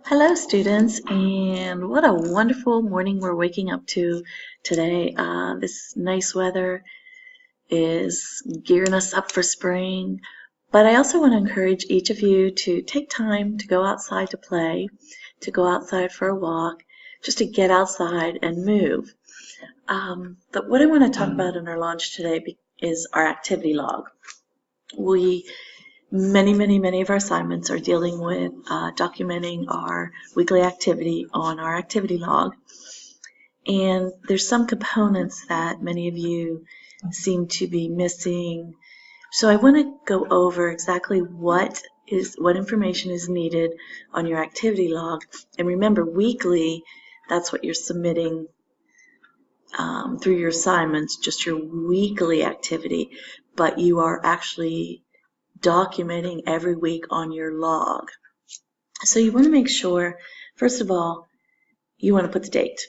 Hello, students, and what a wonderful morning we're waking up to today. This nice weather is gearing us up for spring, but I also want to encourage each of you to take time to go outside to play, to go outside for a walk, just to get outside and move. But what I want to talk about in our launch today is our activity log. Many of our assignments are dealing with documenting our weekly activity on our activity log. And there's some components that many of you seem to be missing. So I want to go over exactly what information is needed on your activity log. And remember, weekly, that's what you're submitting through your assignments, just your weekly activity. But you are actually documenting every week on your log. So you want to make sure, first of all, you want to put the date.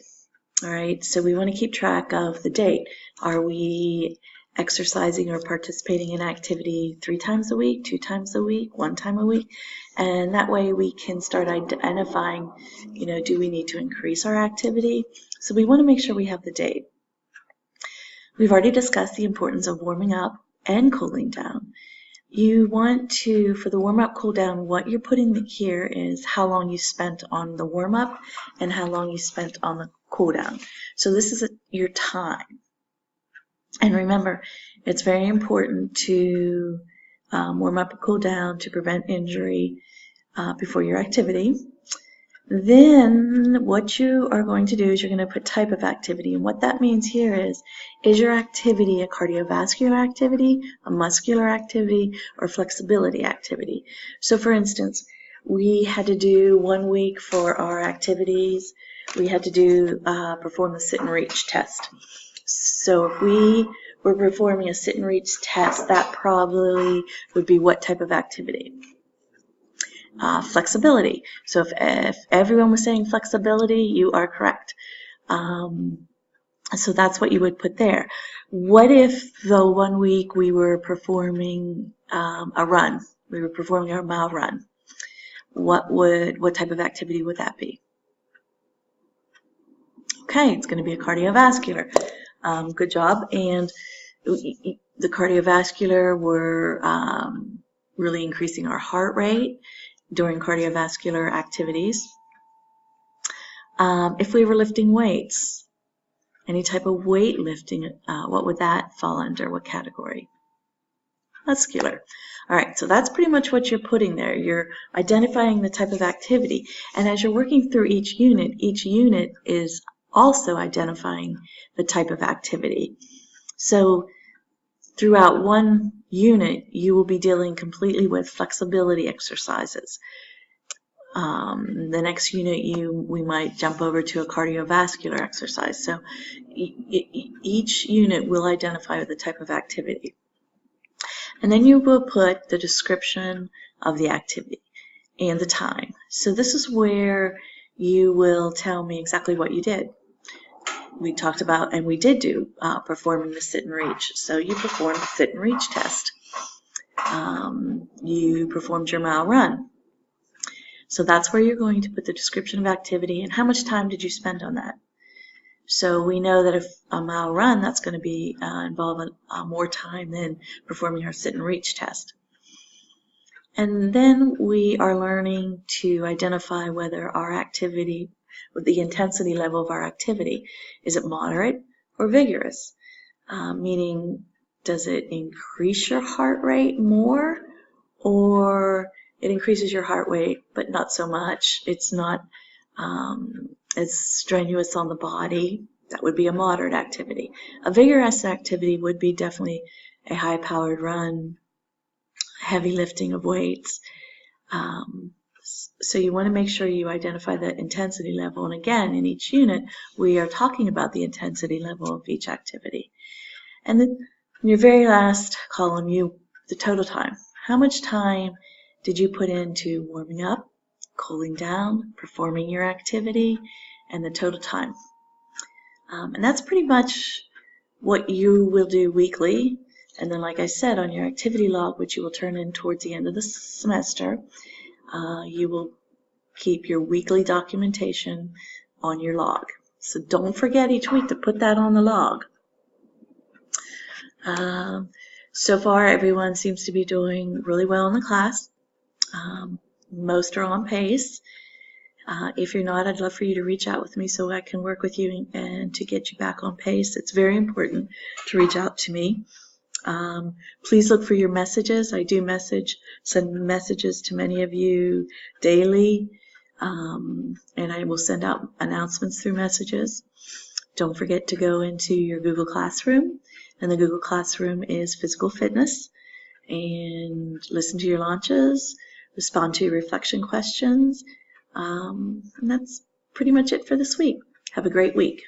All right, so we want to keep track of the date. Are we exercising or participating in activity 3 times a week, 2 times a week, 1 time a week? And that way we can start identifying, do we need to increase our activity? So we want to make sure we have the date. We've already discussed the importance of warming up and cooling down. You want to, for the warm-up, cool down, what you're putting here is how long you spent on the warm-up and how long you spent on the cool down. So this is your time. And remember, it's very important to warm up and cool down to prevent injury before your activity. Then what you are going to do is you're going to put type of activity, and what that means here is your activity a cardiovascular activity, a muscular activity, or flexibility activity? So for instance, we had to do 1 week for our activities, we had to perform the sit and reach test. So if we were performing a sit and reach test, that probably would be what type of activity? Flexibility. So if everyone was saying flexibility, you are correct. So that's what you would put there. What if, though, 1 week we were performing a run? We were performing our mile run. What type of activity would that be? Okay, it's going to be a cardiovascular. Good job. And the cardiovascular, we're really increasing our heart rate during cardiovascular activities. If we were lifting weights, any type of weight lifting, what would that fall under? What category? Muscular. All right, so that's pretty much what you're putting there. You're identifying the type of activity. And as you're working through each unit is also identifying the type of activity. So throughout one unit, you will be dealing completely with flexibility exercises. The next unit, we might jump over to a cardiovascular exercise. So each unit will identify the type of activity. And then you will put the description of the activity and the time. So this is where you will tell me exactly what you did. We talked about, and we did do, performing the sit and reach. So you performed the sit and reach test. You performed your mile run. So that's where you're going to put the description of activity and how much time did you spend on that. So we know that if a mile run, that's going to be involve more time than performing our sit and reach test. And then we are learning to identify whether our activity, the intensity level of our activity, is it moderate or vigorous? Meaning, does it increase your heart rate more, or it increases your heart rate but not so much? It's not as strenuous on the body. That would be a moderate activity. A vigorous activity would be definitely a high-powered run, heavy lifting of weights. So you want to make sure you identify the intensity level. And again, in each unit, we are talking about the intensity level of each activity. And then in your very last column, the total time. How much time did you put into warming up, cooling down, performing your activity, and the total time? And that's pretty much what you will do weekly. And then, like I said, on your activity log, which you will turn in towards the end of the semester, you will keep your weekly documentation on your log. So don't forget each week to put that on the log. So far, everyone seems to be doing really well in the class. Most are on pace. If you're not, I'd love for you to reach out with me so I can work with you and to get you back on pace. It's very important to reach out to me. Please look for your messages. I do send messages to many of you daily, and I will send out announcements through messages. Don't forget to go into your Google Classroom, and the Google Classroom is physical fitness, and listen to your launches, respond to your reflection questions, and that's pretty much it for this week. Have a great week.